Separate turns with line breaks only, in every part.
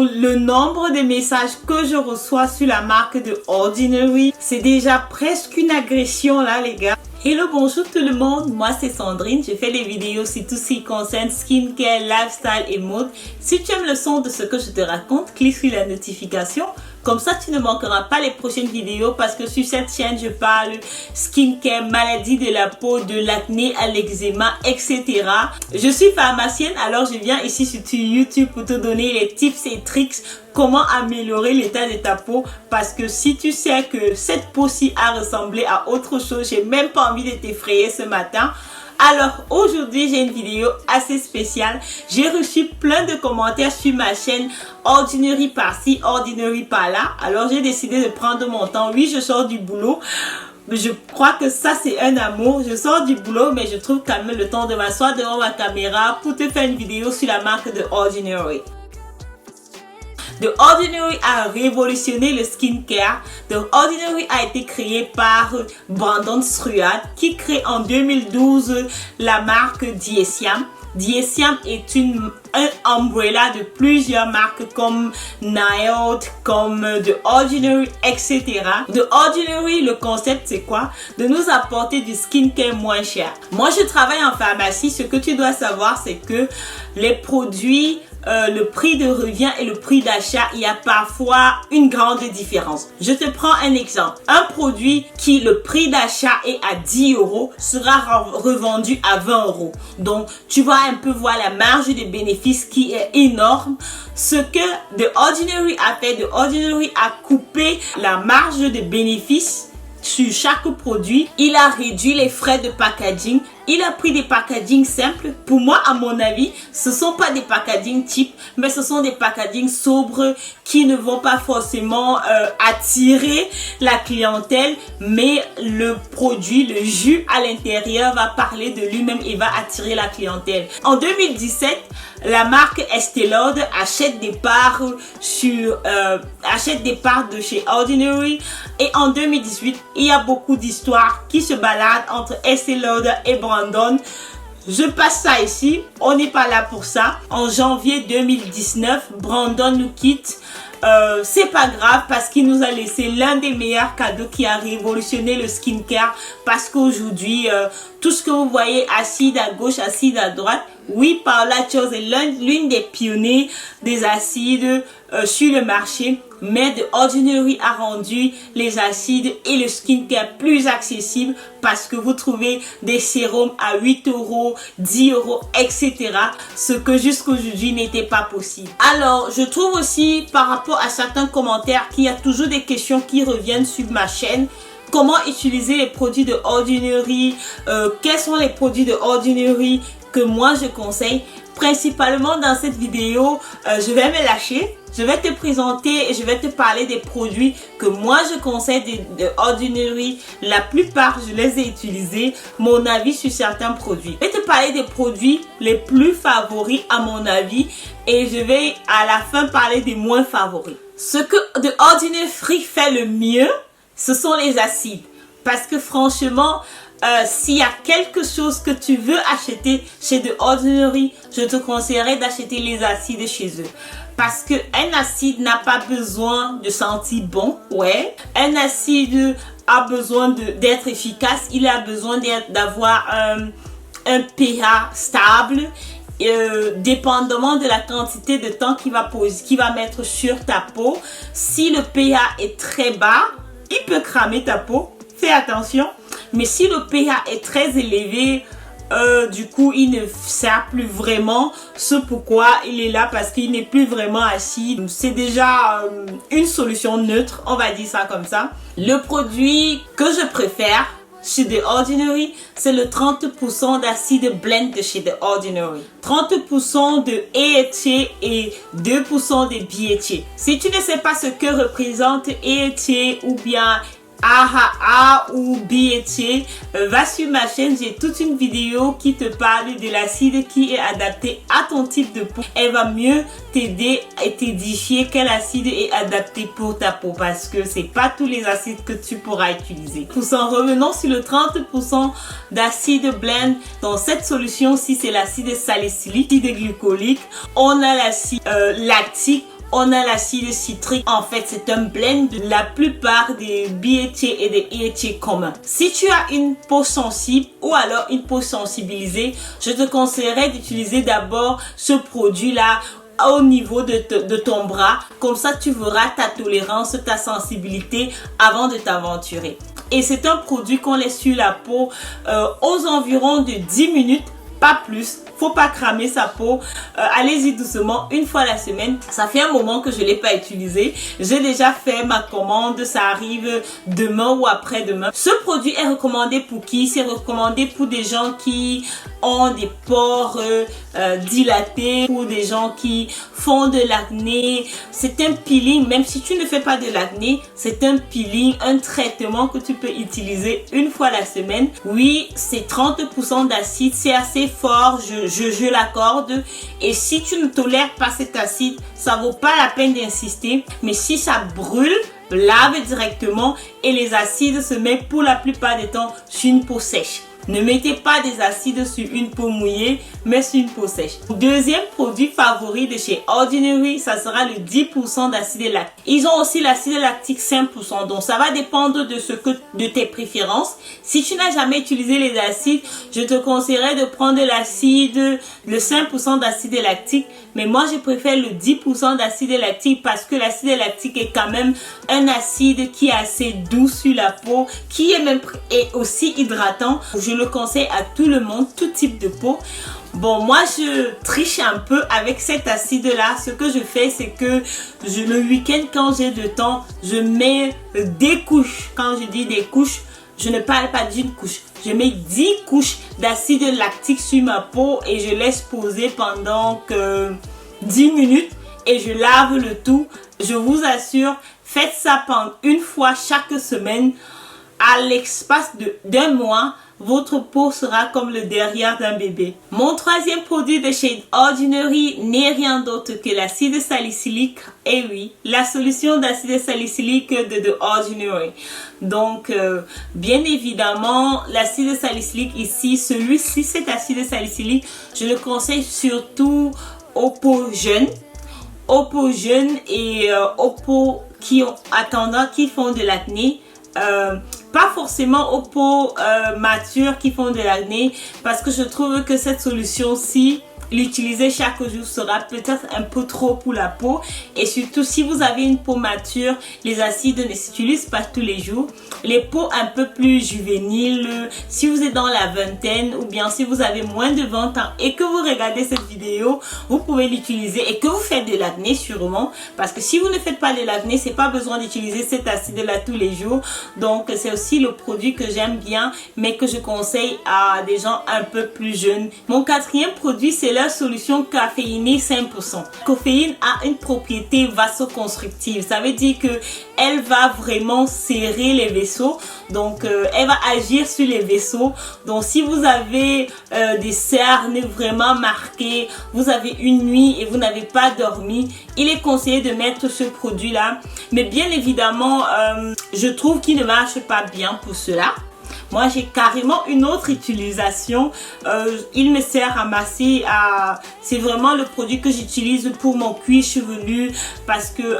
le nombre de messages que je reçois sur la marque de Ordinary, c'est déjà presque une agression là les gars. Hello, bonjour tout le monde, moi c'est Sandrine, je fais des vidéos sur tout ce qui concerne skincare, lifestyle et mode. Si tu aimes le son de ce que je te raconte, clique sur la notification. Comme ça, tu ne manqueras pas les prochaines vidéos parce que sur cette chaîne, je parle skincare, maladies de la peau, de l'acné à l'eczéma, etc. Je suis pharmacienne, alors je viens ici sur YouTube pour te donner les tips et tricks comment améliorer l'état de ta peau. Parce que si tu sais que cette peau-ci a ressemblé à autre chose, j'ai même pas envie de t'effrayer ce matin. Alors aujourd'hui j'ai une vidéo assez spéciale. J'ai reçu plein de commentaires sur ma chaîne, Ordinary par-ci, Ordinary par-là. Alors j'ai décidé de prendre mon temps. Oui, je sors du boulot. Je crois que ça c'est un amour. Je sors du boulot mais je trouve quand même le temps de m'asseoir devant ma caméra pour te faire une vidéo sur la marque de Ordinary. The Ordinary a révolutionné le skincare. The Ordinary a été créé par Brandon Struat qui crée en 2012 la marque Diesiam. Diesiam est un umbrella de plusieurs marques comme Nailed, comme The Ordinary, etc. The Ordinary, le concept c'est quoi? De nous apporter du skincare moins cher. Moi je travaille en pharmacie, ce que tu dois savoir c'est que les produits, le prix de revient et le prix d'achat, il y a parfois une grande différence. Je te prends un exemple. Un produit qui le prix d'achat est à 10 € sera revendu à 20 €. Donc, tu vas un peu voir la marge de bénéfice qui est énorme. Ce que The Ordinary a fait, The Ordinary a coupé la marge de bénéfice sur chaque produit. Il a réduit les frais de packaging. Il a pris des packaging simples. Pour moi, à mon avis, ce ne sont pas des packaging cheap, mais ce sont des packaging sobres qui ne vont pas forcément attirer la clientèle, mais le produit, le jus à l'intérieur va parler de lui-même et va attirer la clientèle. En 2017, la marque Estée Lauder achète des parts de chez Ordinary, et en 2018, il y a beaucoup d'histoires qui se baladent entre Estée Lauder et Brandon. Je passe ça ici, on n'est pas là pour ça. En janvier 2019, Brandon nous quitte. C'est pas grave parce qu'il nous a laissé l'un des meilleurs cadeaux qui a révolutionné le skincare, parce qu'aujourd'hui tout ce que vous voyez acide à gauche, acide à droite, oui, Paula Choice est l'une des pionniers des acides sur le marché, mais The Ordinary a rendu les acides et le skincare plus accessibles parce que vous trouvez des sérums à 8 €, 10 €, etc. Ce que jusqu'aujourd'hui n'était pas possible. Alors, je trouve aussi par rapport à certains commentaires qu'il y a toujours des questions qui reviennent sur ma chaîne. Comment utiliser les produits de Ordinary? Quels sont les produits de Ordinary que moi je conseille? Principalement dans cette vidéo, je vais me lâcher. Je vais te présenter et je vais te parler des produits que moi je conseille de Ordinary. La plupart, je les ai utilisés. Mon avis sur certains produits. Je vais te parler des produits les plus favoris à mon avis. Et je vais à la fin parler des moins favoris. Ce que The Ordinary fait le mieux, ce sont les acides. Parce que franchement, s'il y a quelque chose que tu veux acheter chez The Ordinary, je te conseillerais d'acheter les acides chez eux. Parce que un acide n'a pas besoin de sentir bon, ouais. Un acide a besoin d'être efficace. Il a besoin d'avoir un pH stable. Dépendamment de la quantité de temps qu'il va mettre sur ta peau. Si le pH est très bas, il peut cramer ta peau. Fais attention. Mais si le pH est très élevé, du coup il ne sert plus vraiment. Ce pourquoi il est là, parce qu'il n'est plus vraiment acide. C'est déjà une solution neutre, on va dire ça comme ça. Le produit que je préfère chez The Ordinary, c'est le 30% d'acide blend de chez The Ordinary. 30% de AHA et 2% de BHA. Si tu ne sais pas ce que représente AHA ou bien AHA ou BHA, va sur ma chaîne, j'ai toute une vidéo qui te parle de l'acide qui est adapté à ton type de peau. Elle va mieux t'aider et t'édifier quel acide est adapté pour ta peau, parce que c'est pas tous les acides que tu pourras utiliser. Revenons sur le 30% d'acide blend. Dans cette solution-ci, c'est l'acide salicylique, l'acide glycolique, on a l'acide lactique, On a l'acide citrique. En fait, c'est un blend de la plupart des BHA et des EHA communs. Si tu as une peau sensible ou alors une peau sensibilisée, je te conseillerais d'utiliser d'abord ce produit-là au niveau de ton bras. Comme ça, tu verras ta tolérance, ta sensibilité avant de t'aventurer. Et c'est un produit qu'on laisse sur la peau aux environs de 10 minutes, pas plus. Faut pas cramer sa peau. Allez-y doucement, une fois la semaine. Ça fait un moment que je l'ai pas utilisé. J'ai déjà fait ma commande. Ça arrive demain ou après-demain. Ce produit est recommandé pour qui? C'est recommandé pour des gens qui ont des pores dilatés, pour des gens qui font de l'acné. C'est un peeling, même si tu ne fais pas de l'acné, c'est un peeling, un traitement que tu peux utiliser une fois la semaine. Oui, c'est 30% d'acide, c'est assez fort, je l'accorde. Et si tu ne tolères pas cet acide, ça vaut pas la peine d'insister. Mais si ça brûle, lave directement et les acides se mettent pour la plupart du temps sur une peau sèche. Ne mettez pas des acides sur une peau mouillée, mais sur une peau sèche. Deuxième produit favori de chez Ordinary, ça sera le 10% d'acide lactique. Ils ont aussi l'acide lactique 5%, donc ça va dépendre de tes préférences. Si tu n'as jamais utilisé les acides, je te conseillerais de prendre le 5% d'acide lactique. Mais moi, je préfère le 10% d'acide lactique parce que l'acide lactique est quand même un acide qui est assez doux sur la peau, qui est aussi hydratant. Je le conseille à tout le monde, tout type de peau. Bon, moi, je triche un peu avec cet acide-là. Ce que je fais, c'est que le week-end, quand j'ai de temps, je mets des couches. Quand je dis des couches, je ne parle pas d'une couche. Je mets 10 couches d'acide lactique sur ma peau et je laisse poser pendant 10 minutes et je lave le tout. Je vous assure, faites ça pendant une fois chaque semaine. À l'espace d'un mois, votre peau sera comme le derrière d'un bébé. Mon troisième produit de chez Ordinary n'est rien d'autre que l'acide salicylique. Et oui, la solution d'acide salicylique de Ordinary. Donc, bien évidemment, l'acide salicylique ici, cet acide salicylique, je le conseille surtout aux peaux jeunes. Aux peaux jeunes et aux peaux qui font de l'acné. Pas forcément aux peaux matures qui font de l'acné, parce que je trouve que cette solution-ci, l'utiliser chaque jour sera peut-être un peu trop pour la peau. Et surtout, si vous avez une peau mature, les acides ne s'utilisent pas tous les jours. Les peaux un peu plus juvéniles, si vous êtes dans la vingtaine ou bien si vous avez moins de 20 ans et que vous regardez cette vidéo, vous pouvez l'utiliser et que vous faites de l'acné sûrement. Parce que si vous ne faites pas de l'acné, c'est pas besoin d'utiliser cet acide-là tous les jours. Donc, c'est aussi le produit que j'aime bien, mais que je conseille à des gens un peu plus jeunes. Mon quatrième produit, c'est la solution caféinée 5%. La caféine a une propriété vasoconstrictive. Ça veut dire que elle va vraiment serrer les vaisseaux. Donc, elle va agir sur les vaisseaux. Donc, si vous avez des cernes vraiment marquées, vous avez une nuit et vous n'avez pas dormi, il est conseillé de mettre ce produit-là. Mais bien évidemment, je trouve qu'il ne marche pas bien pour cela. Moi, j'ai carrément une autre utilisation. Il me sert à masser. C'est vraiment le produit que j'utilise pour mon cuir chevelu. Parce que,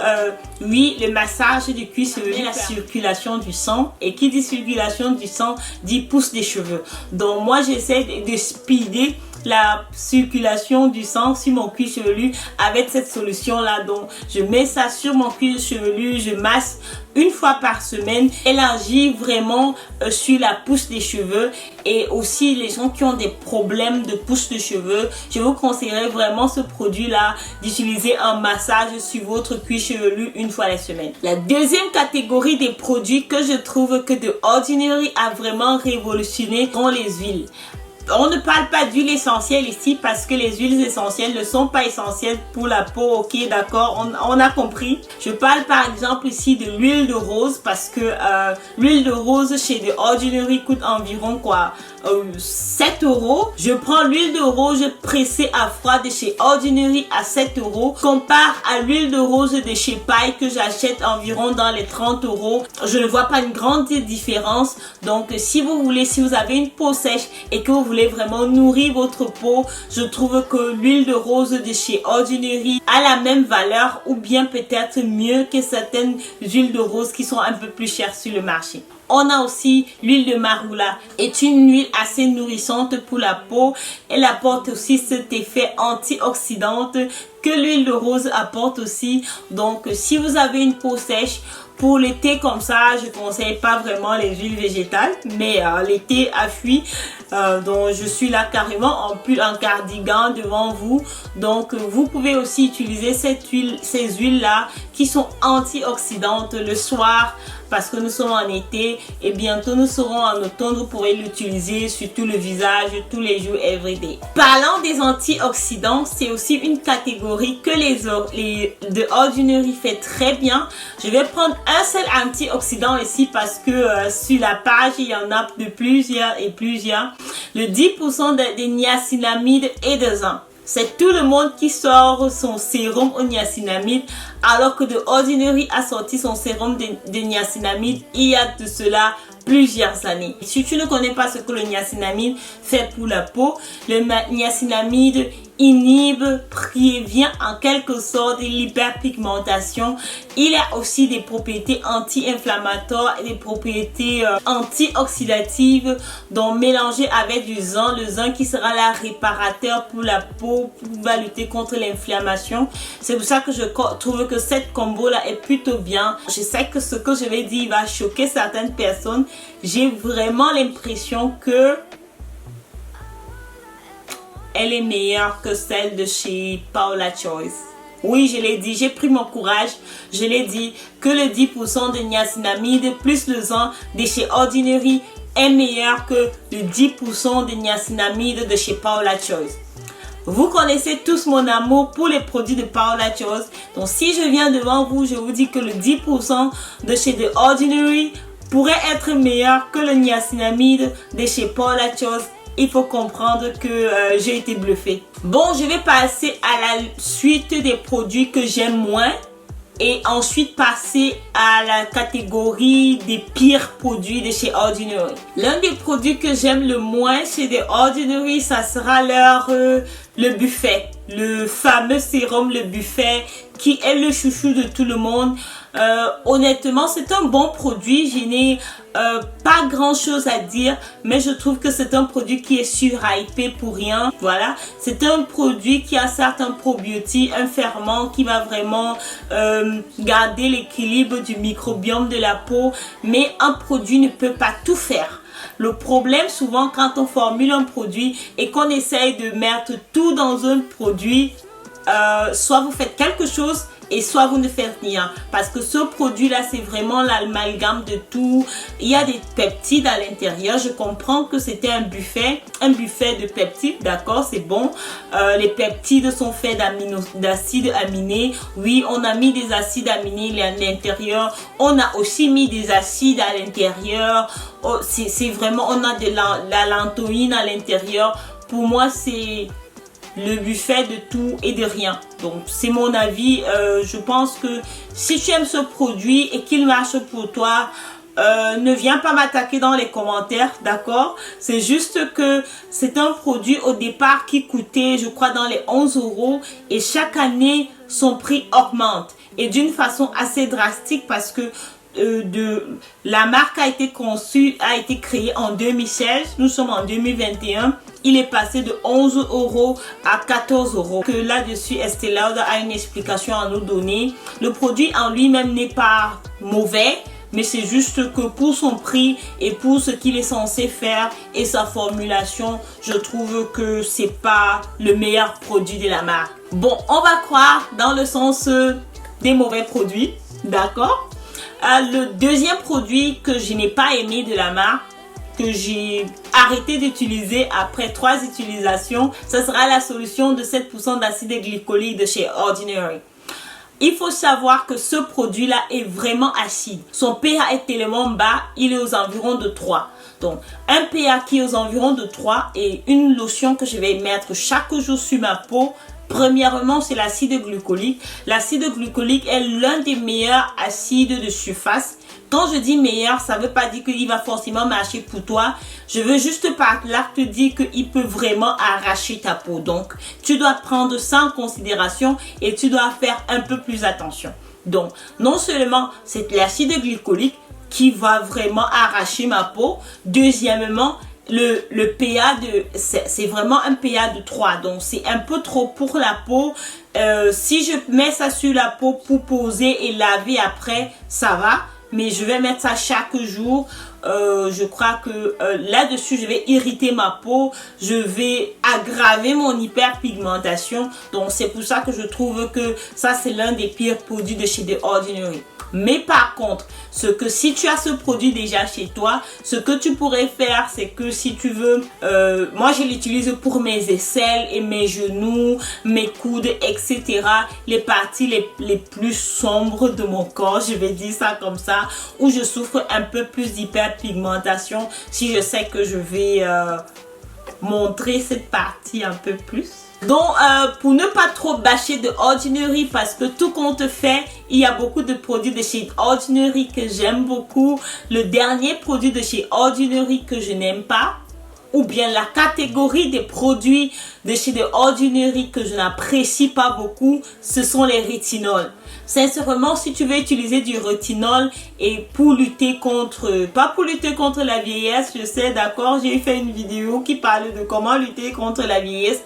oui, le massage du cuir chevelu, la circulation du sang. Et qui dit circulation du sang, dit pousse des cheveux. Donc, moi, j'essaie de speeder la circulation du sang sur mon cuir chevelu avec cette solution là. Donc je mets ça sur mon cuir chevelu, je masse une fois par semaine. Elle agit vraiment sur la pousse des cheveux. Et aussi les gens qui ont des problèmes de pousse de cheveux, je vous conseillerais vraiment ce produit là d'utiliser un massage sur votre cuir chevelu une fois la semaine. La deuxième catégorie des produits que je trouve que The Ordinary a vraiment révolutionné sont les huiles. On ne parle pas d'huile essentielle ici parce que les huiles essentielles ne sont pas essentielles pour la peau. Ok, d'accord, on a compris. Je parle par exemple ici de l'huile de rose parce que l'huile de rose chez The Ordinary coûte environ 7 €. Je prends l'huile de rose pressée à froid de chez Ordinary à 7 €. Compare à l'huile de rose de chez Paille que j'achète environ dans les 30 €. Je ne vois pas une grande différence. Donc si vous avez une peau sèche et que vous voulez voulez vraiment nourrir votre peau, je trouve que l'huile de rose de chez Ordinary a la même valeur ou bien peut-être mieux que certaines huiles de rose qui sont un peu plus chères sur le marché. On a aussi l'huile de marula, est une huile assez nourrissante pour la peau. Elle apporte aussi cet effet antioxydant que l'huile de rose apporte aussi. Donc si vous avez une peau sèche, pour l'été comme ça, je ne conseille pas vraiment les huiles végétales, mais l'été a fui. Donc je suis là carrément en pull, en cardigan devant vous. Donc vous pouvez aussi utiliser ces huiles là qui sont antioxydantes le soir, parce que nous sommes en été et bientôt nous serons en automne. Vous pourrez l'utiliser sur tout le visage tous les jours, everyday. Parlant des antioxydants, c'est aussi une catégorie que les de Ordinary fait très bien. Je vais prendre un seul antioxydant ici parce que sur la page il y en a de plusieurs et plusieurs. Le 10% de niacinamide et de zinc. C'est tout le monde qui sort son sérum au niacinamide, alors que The Ordinary a sorti son sérum de niacinamide il y a de cela plusieurs années. Si tu ne connais pas ce que le niacinamide fait pour la peau, le niacinamide inhibe, prévient en quelque sorte l'hyperpigmentation. Il a aussi des propriétés anti-inflammatoires et des propriétés antioxydatives. Donc mélangé avec du zinc, le zinc qui sera là réparateur pour la peau, va lutter contre l'inflammation. C'est pour ça que je trouve que cette combo là est plutôt bien. Je sais que ce que je vais dire va choquer certaines personnes. J'ai vraiment l'impression que elle est meilleure que celle de chez Paula Choice. Oui, je l'ai dit, j'ai pris mon courage. Je l'ai dit que le 10% de niacinamide plus le zinc de chez Ordinary est meilleur que le 10% de niacinamide de chez Paula Choice. Vous connaissez tous mon amour pour les produits de Paula Choice. Donc si je viens devant vous, je vous dis que le 10% de chez The Ordinary pourrait être meilleur que le niacinamide de chez Paula Choice. Il faut comprendre que j'ai été bluffée. Bon, je vais passer à la suite des produits que j'aime moins et ensuite passer à la catégorie des pires produits de chez Ordinary. L'un des produits que j'aime le moins chez The Ordinary, ça sera le buffet. Le fameux sérum, le buffet, qui est le chouchou de tout le monde. Honnêtement, c'est un bon produit. Je n'ai pas grand chose à dire, mais je trouve que c'est un produit qui est surhypé pour rien. Voilà, c'est un produit qui a certains probiotiques, un ferment qui va vraiment garder l'équilibre du microbiome de la peau, mais un produit ne peut pas tout faire. Le problème souvent quand on formule un produit et qu'on essaye de mettre tout dans un produit, soit vous faites quelque chose et soit vous ne faites rien, parce que ce produit là c'est vraiment l'amalgame de tout. Il y a des peptides à l'intérieur. Je comprends que c'était un buffet de peptides, d'accord, c'est bon. Les peptides sont faits d'acides aminés. Oui, on a mis des acides aminés à l'intérieur, on a aussi mis des acides à l'intérieur. Oh, c'est vraiment, on a de la lantoïne à l'intérieur. Pour moi c'est le buffet de tout et de rien. Donc c'est mon avis. Je pense que si tu aimes ce produit et qu'il marche pour toi, ne viens pas m'attaquer dans les commentaires, d'accord? C'est juste que c'est un produit au départ qui coûtait, je crois, dans les 11 € et chaque année son prix augmente et d'une façon assez drastique, parce que la marque a été conçue, a été créée en 2016. Nous sommes en 2021. Il est passé de 11 € à 14 €. Que là-dessus, Estée Lauder a une explication à nous donner. Le produit en lui-même n'est pas mauvais, mais c'est juste que pour son prix et pour ce qu'il est censé faire et sa formulation, je trouve que c'est pas le meilleur produit de la marque. Bon, on va croire dans le sens des mauvais produits, d'accord? Le deuxième produit que je n'ai pas aimé de la marque, que j'ai arrêté d'utiliser après 3 utilisations, ce sera la solution de 7% d'acide glycolique de chez Ordinary. Il faut savoir que ce produit-là est vraiment acide. Son pH est tellement bas, il est aux environs de 3. Donc, un pH qui est aux environs de 3 et une lotion que je vais mettre chaque jour sur ma peau Premièrement, c'est l'acide glycolique. L'acide glycolique est l'un des meilleurs acides de surface. Quand je dis meilleur, ça ne veut pas dire qu'il va forcément marcher pour toi. Je veux juste par là te dire qu'il peut vraiment arracher ta peau. Donc, tu dois prendre ça en considération et tu dois faire un peu plus attention. Donc, non seulement c'est l'acide glycolique qui va vraiment arracher ma peau. Deuxièmement, le pH c'est vraiment un pH de 3, donc c'est un peu trop pour la peau. Si je mets ça sur la peau pour poser et laver après, ça va, mais je vais mettre ça chaque jour. Je crois que là-dessus, je vais irriter ma peau, je vais aggraver mon hyperpigmentation. Donc, c'est pour ça que je trouve que ça, c'est l'un des pires produits de chez The Ordinary. Mais par contre, si tu as ce produit déjà chez toi, ce que tu pourrais faire, c'est que si tu veux, moi je l'utilise pour mes aisselles et mes genoux, mes coudes, etc. Les parties les plus sombres de mon corps, je vais dire ça comme ça, où je souffre un peu plus d'hyperpigmentation, si je sais que je vais montrer cette partie un peu plus. Donc, pour ne pas trop bâcher de Ordinary, parce que tout compte fait, il y a beaucoup de produits de chez Ordinary que j'aime beaucoup. Le dernier produit de chez Ordinary que je n'aime pas, ou bien la catégorie des produits de chez The Ordinary que je n'apprécie pas beaucoup, ce sont les rétinols. Sincèrement, si tu veux utiliser du rétinol et pour lutter contre, pas pour lutter contre la vieillesse, je sais, d'accord, j'ai fait une vidéo qui parle de comment lutter contre la vieillesse.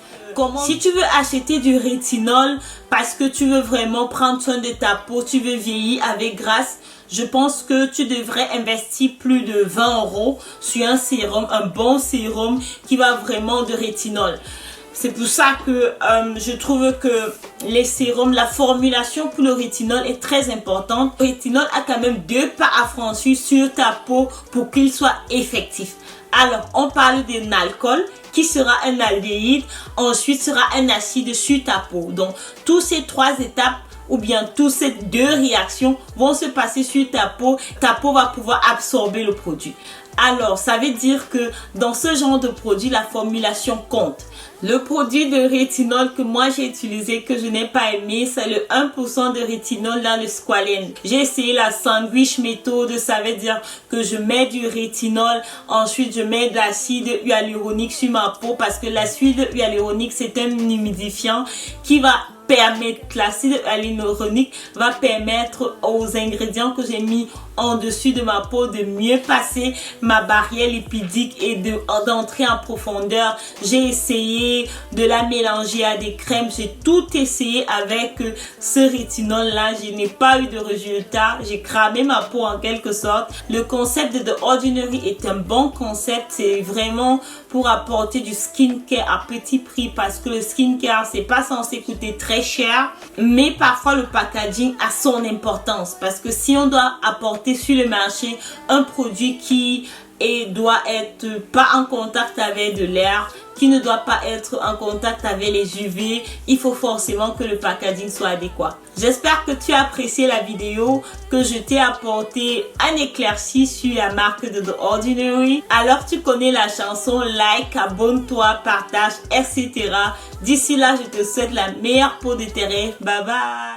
Si tu veux acheter du rétinol parce que tu veux vraiment prendre soin de ta peau, tu veux vieillir avec grâce, je pense que tu devrais investir plus de 20 € sur un sérum, un bon sérum qui va vraiment de rétinol. C'est pour ça que je trouve que les sérums, la formulation pour le rétinol est très importante. Le rétinol a quand même 2 pas à franchir sur ta peau pour qu'il soit effectif. Alors, on parle d'un alcool qui sera un aldéhyde, ensuite sera un acide sur ta peau. Donc, toutes ces 3 étapes ou bien toutes ces 2 réactions vont se passer sur ta peau va pouvoir absorber le produit. Alors, ça veut dire que dans ce genre de produit, la formulation compte. Le produit de rétinol que moi j'ai utilisé, que je n'ai pas aimé, c'est le 1% de rétinol dans le squalane. J'ai essayé la sandwich méthode, ça veut dire que je mets du rétinol, ensuite je mets de l'acide hyaluronique sur ma peau parce que l'acide hyaluronique c'est un humidifiant qui va permettre, l'acide hyaluronique va permettre aux ingrédients que j'ai mis en dessus de ma peau de mieux passer ma barrière lipidique et d'entrer en profondeur. J'ai essayé de la mélanger à des crèmes, j'ai tout essayé avec ce rétinol là, je n'ai pas eu de résultat, j'ai cramé ma peau en quelque sorte. Le concept de The Ordinary est un bon concept, c'est vraiment pour apporter du skincare à petit prix parce que le skincare c'est pas censé coûter très cher, mais parfois le packaging a son importance parce que si on doit apporter sur le marché un produit qui doit être pas en contact avec de l'air, qui ne doit pas être en contact avec les UV, il faut forcément que le packaging soit adéquat. J'espère que tu as apprécié la vidéo, que je t'ai apporté un éclairci sur la marque de The Ordinary. Alors tu connais la chanson, like, abonne-toi, partage, etc. D'ici là, je te souhaite la meilleure peau de tes rêves. Bye bye!